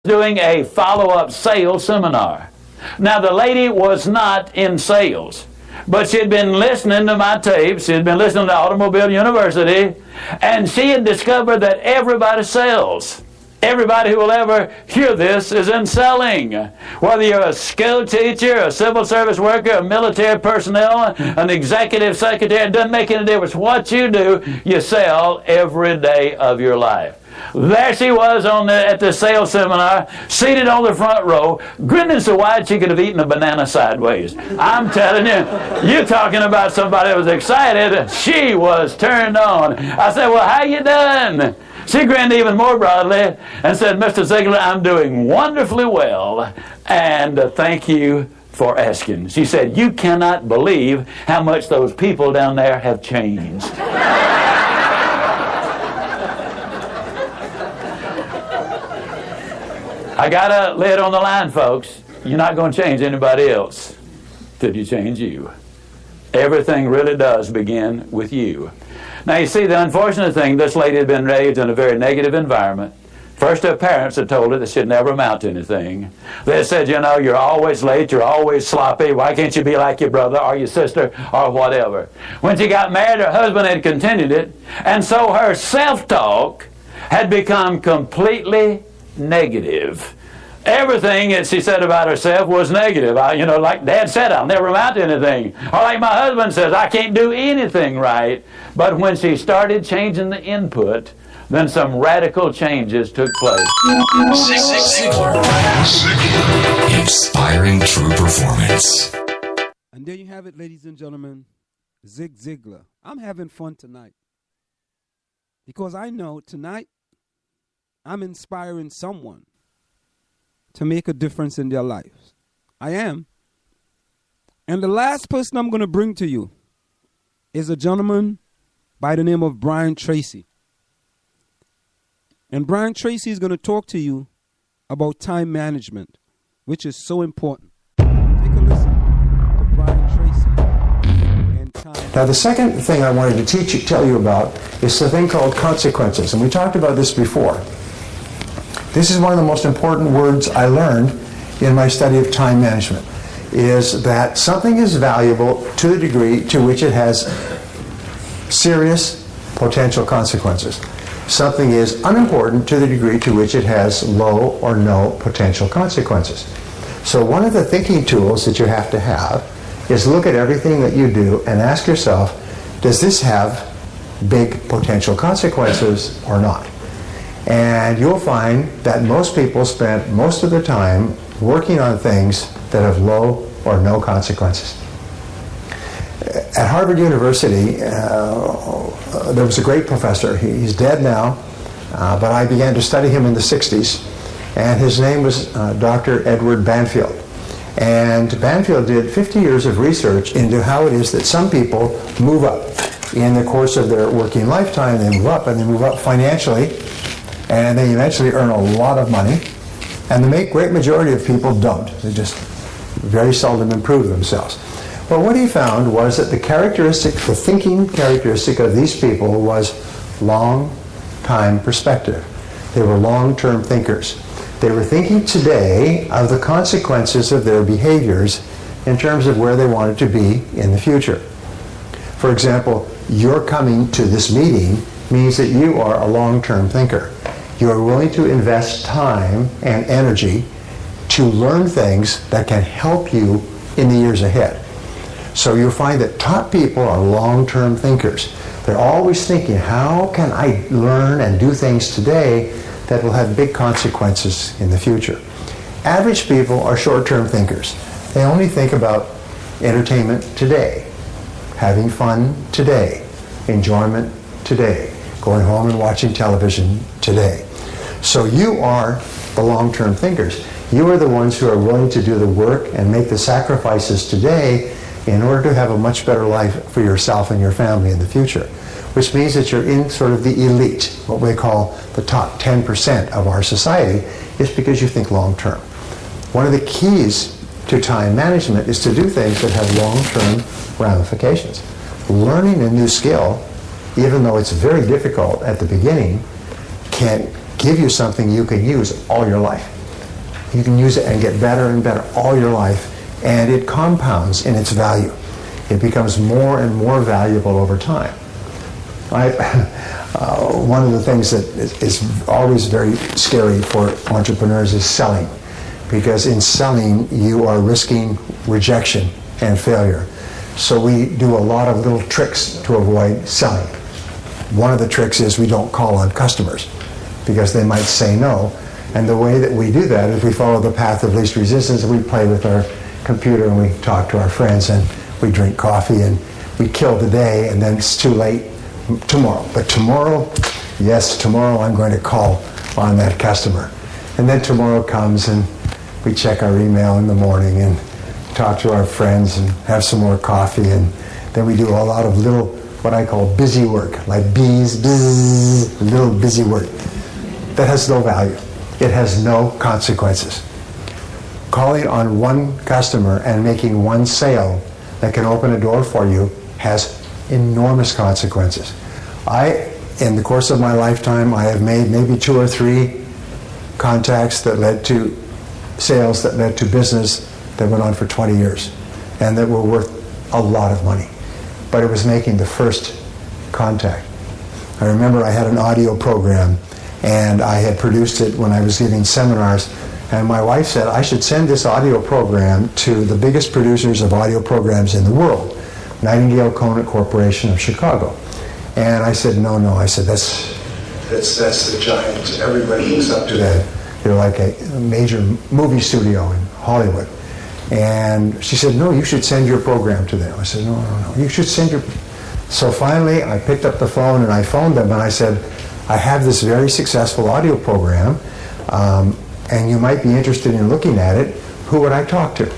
doing a follow-up sales seminar. Now, the lady was not in sales, but she had been listening to my tapes. She had been listening to Automobile University, and she had discovered that everybody sells. Everybody who will ever hear this is in selling. Whether you're a school teacher, a civil service worker, a military personnel, an executive secretary, it doesn't make any difference what you do. You sell every day of your life. There she was at the sales seminar, seated on the front row, grinning so wide she could have eaten a banana sideways. I'm telling you, you're talking about somebody that was excited. She was turned on. I said, well, how you done? She grinned even more broadly and said, Mr. Ziegler, I'm doing wonderfully well, and thank you for asking. She said, you cannot believe how much those people down there have changed. I got to lay it on the line, folks. You're not going to change anybody else till you change you. Everything really does begin with you. Now, you see, the unfortunate thing, this lady had been raised in a very negative environment. First, her parents had told her that she'd never amount to anything. They said, you know, you're always late, you're always sloppy, why can't you be like your brother or your sister or whatever? When she got married, her husband had continued it, and so her self-talk had become completely negative. Everything that she said about herself was negative. Like Dad said, I'll never amount to anything. Or like my husband says, I can't do anything right. But when she started changing the input, then some radical changes took place. Inspiring true performance. And there you have it, ladies and gentlemen. Zig Ziglar. I'm having fun tonight. Because I know tonight I'm inspiring someone to make a difference in their lives. I am. And the last person I'm going to bring to you is a gentleman by the name of Brian Tracy. And Brian Tracy is going to talk to you about time management, which is so important. Take a listen to Brian Tracy and time. Now, the second thing I wanted to tell you about is the thing called consequences. And we talked about this before. This is one of the most important words I learned in my study of time management, is that something is valuable to the degree to which it has serious potential consequences. Something is unimportant to the degree to which it has low or no potential consequences. So one of the thinking tools that you have to have is look at everything that you do and ask yourself, does this have big potential consequences or not? And you'll find that most people spend most of their time working on things that have low or no consequences. At Harvard University, there was a great professor. He's dead now, but I began to study him in the 60s, and his name was Dr. Edward Banfield. And Banfield did 50 years of research into how it is that some people move up. In the course of their working lifetime, they move up, and they move up financially, and they eventually earn a lot of money. And the great majority of people don't. They just very seldom improve themselves. Well, what he found was that the thinking characteristic of these people was long-time perspective. They were long-term thinkers. They were thinking today of the consequences of their behaviors in terms of where they wanted to be in the future. For example, your coming to this meeting means that you are a long-term thinker. You are willing to invest time and energy to learn things that can help you in the years ahead. So you'll find that top people are long-term thinkers. They're always thinking, how can I learn and do things today that will have big consequences in the future? Average people are short-term thinkers. They only think about entertainment today, having fun today, enjoyment today, going home and watching television today. So you are the long-term thinkers. You are the ones who are willing to do the work and make the sacrifices today in order to have a much better life for yourself and your family in the future, which means that you're in sort of the elite, what we call the top 10% of our society, is because you think long-term. One of the keys to time management is to do things that have long-term ramifications. Learning a new skill, even though it's very difficult at the beginning, can give you something you can use all your life. You can use it and get better and better all your life, and it compounds in its value. It becomes more and more valuable over time. One of the things that is always very scary for entrepreneurs is selling, because in selling you are risking rejection and failure. So we do a lot of little tricks to avoid selling. One of the tricks is we don't call on customers because they might say no. And the way that we do that is we follow the path of least resistance. We play with our computer and we talk to our friends and we drink coffee and we kill the day, and then it's too late tomorrow. But tomorrow, yes, tomorrow I'm going to call on that customer. And then tomorrow comes and we check our email in the morning and talk to our friends and have some more coffee, and then we do a lot of little, what I call busy work, like bees, buzz, little busy work that has no value. It has no consequences. Calling on one customer and making one sale that can open a door for you has enormous consequences. In the course of my lifetime, I have made maybe 2 or 3 contacts that led to sales that led to business that went on for 20 years and that were worth a lot of money. But it was making the first contact. I remember I had an audio program and I had produced it when I was giving seminars, and my wife said I should send this audio program to the biggest producers of audio programs in the world, Nightingale Conant Corporation of Chicago. And I said, no, I said, that's the giant. Everybody looks up to that. They're like a major movie studio in Hollywood. And she said, no, you should send your program to them. I said, no, you should send your... So finally, I picked up the phone and I phoned them and I said, I have this very successful audio program, and you might be interested in looking at it. Who would I talk to?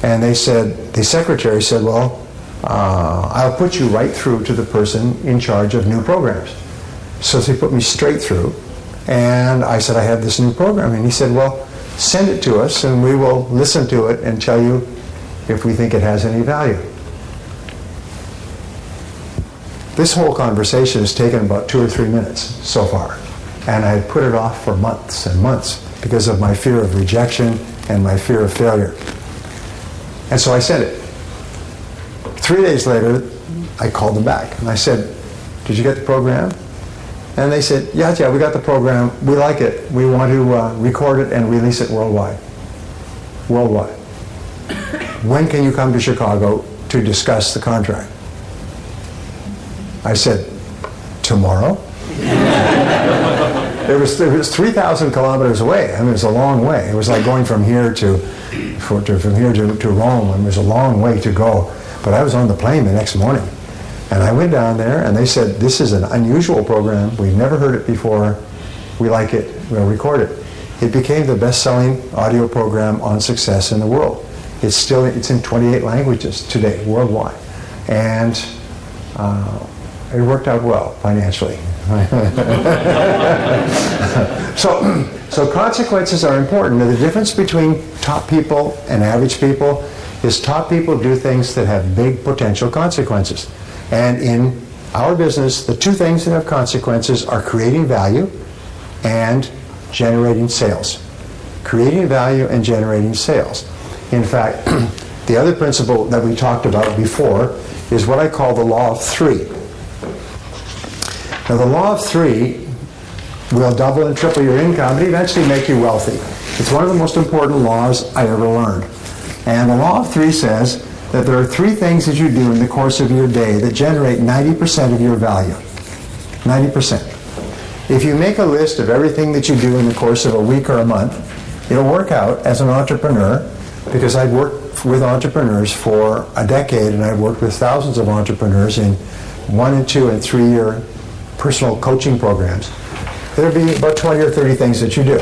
And they said, the secretary said, well, I'll put you right through to the person in charge of new programs. So they put me straight through, and I said, I have this new program. And he said, well, send it to us and we will listen to it and tell you if we think it has any value. This whole conversation has taken about 2 or 3 minutes so far, and I had put it off for months and months because of my fear of rejection and my fear of failure. And so I sent it. 3 days later, I called them back and I said, did you get the program? And they said, yeah, we got the program. We like it. We want to record it and release it worldwide. Worldwide. When can you come to Chicago to discuss the contract? I said, tomorrow? It was 3,000 kilometers away. I mean, it was a long way. It was like going from here to Rome. It was a long way to go. But I was on the plane the next morning. And I went down there, and they said, this is an unusual program. We've never heard it before. We like it. We'll record it. It became the best-selling audio program on success in the world. It's in 28 languages today, worldwide. And it worked out well financially. So consequences are important. Now, the difference between top people and average people is top people do things that have big potential consequences. And in our business, the 2 things that have consequences are creating value and generating sales. Creating value and generating sales. In fact, the other principle that we talked about before is what I call the law of 3. Now, the law of 3 will double and triple your income, but eventually make you wealthy. It's one of the most important laws I ever learned. And the law of 3 says that there are 3 things that you do in the course of your day that generate 90% of your value. 90%. If you make a list of everything that you do in the course of a week or a month, it'll work out as an entrepreneur, because I've worked with entrepreneurs for a decade, and I've worked with thousands of entrepreneurs in 1 and 2 and 3 year personal coaching programs. There'll be about 20 or 30 things that you do.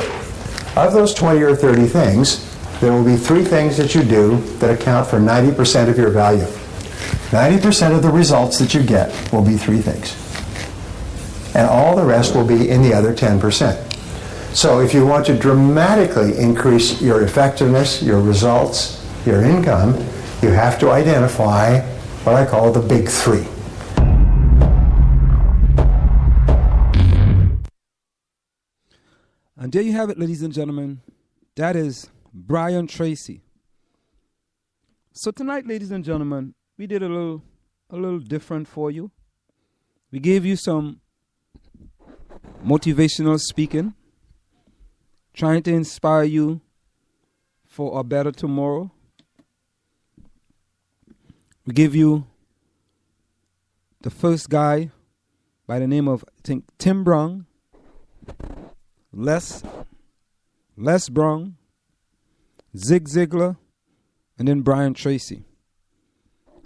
Of those 20 or 30 things, there will be 3 things that you do that account for 90% of your value. 90% of the results that you get will be 3 things. And all the rest will be in the other 10%. So if you want to dramatically increase your effectiveness, your results, your income, you have to identify what I call the big 3. And there you have it, ladies and gentlemen. That is Brian Tracy. So tonight, ladies and gentlemen, we did a little different for you. We gave you some motivational speaking, trying to inspire you for a better tomorrow. We give you the first guy by the name of, I think, Tim Brown, Les Brown, Zig Ziglar, and then Brian Tracy.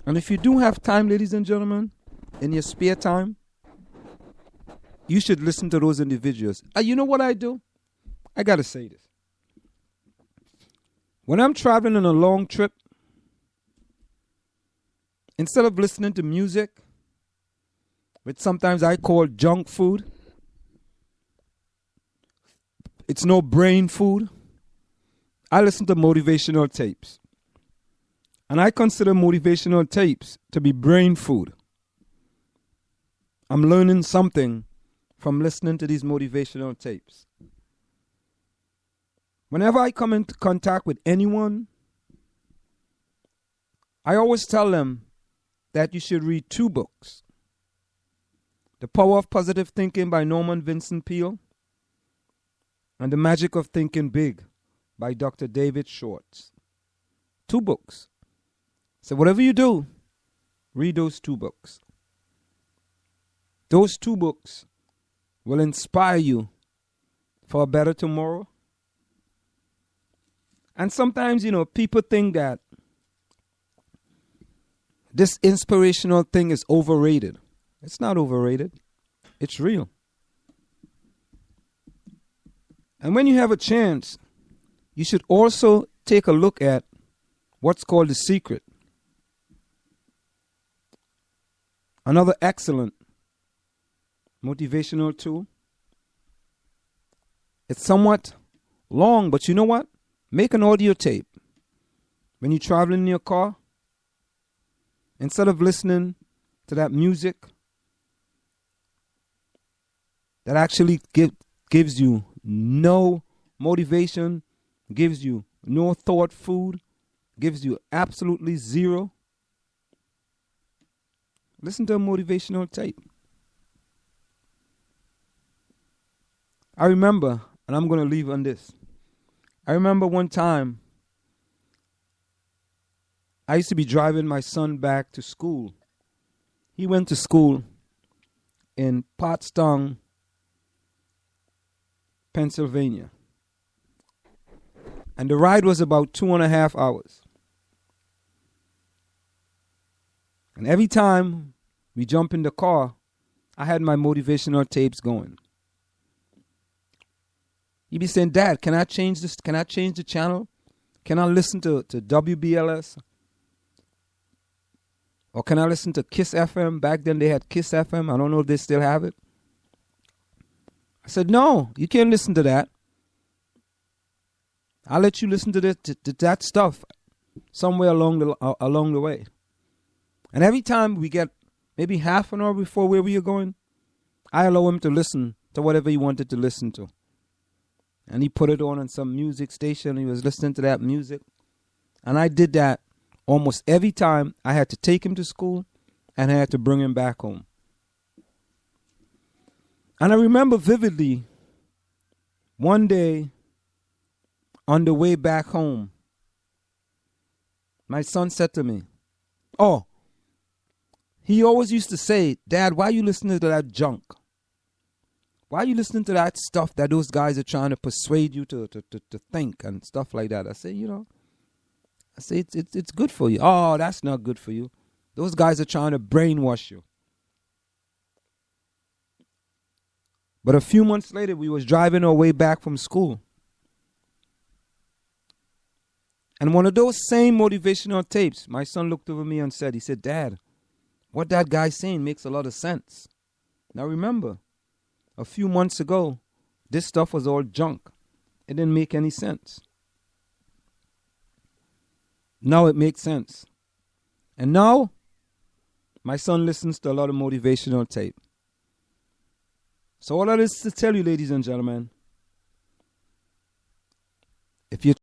And if you do have time, ladies and gentlemen, in your spare time, you should listen to those individuals. You know what I do? I got to say this. When I'm traveling on a long trip, instead of listening to music, which sometimes I call junk food, it's no brain food, I listen to motivational tapes. And I consider motivational tapes to be brain food. I'm learning something from listening to these motivational tapes. Whenever I come into contact with anyone, I always tell them that you should read 2 books. The Power of Positive Thinking by Norman Vincent Peale and The Magic of Thinking Big by Dr. David Schwartz. 2 books. So whatever you do, read those 2 books. Those 2 books will inspire you for a better tomorrow. And sometimes, people think that this inspirational thing is overrated. It's not overrated. It's real. And when you have a chance, you should also take a look at what's called The Secret. Another excellent motivational tool. It's somewhat long, but you know what? Make an audio tape. When you're traveling in your car, instead of listening to that music that actually gives you no motivation, gives you no thought food, gives you absolutely zero, listen to a motivational tape. I remember, and I'm going to leave on this. I remember one time I used to be driving my son back to school. He went to school in Pottstown, Pennsylvania. And the ride was about 2.5 hours. And every time we jump in the car, I had my motivational tapes going. He'd be saying, Dad, can I change this? Can I change the channel? Can I listen to WBLS? Or can I listen to Kiss FM? Back then they had Kiss FM. I don't know if they still have it. I said, no, you can't listen to that. I'll let you listen to that stuff somewhere along the way. And every time we get maybe half an hour before where we are going, I allow him to listen to whatever he wanted to listen to. And he put it on some music station. He was listening to that music. And I did that almost every time I had to take him to school and I had to bring him back home. And I remember vividly one day on the way back home, my son said to me, he always used to say, Dad, why are you listening to that junk? Why are you listening to that stuff that those guys are trying to persuade you to think and stuff like that? I say, it's good for you. Oh, that's not good for you. Those guys are trying to brainwash you. But a few months later, we was driving our way back from school. And one of those same motivational tapes, my son looked over me and said, Dad, what that guy's saying makes a lot of sense. Now remember, a few months ago, this stuff was all junk. It didn't make any sense. Now it makes sense. And now, my son listens to a lot of motivational tape. So all that is to tell you, ladies and gentlemen, If you're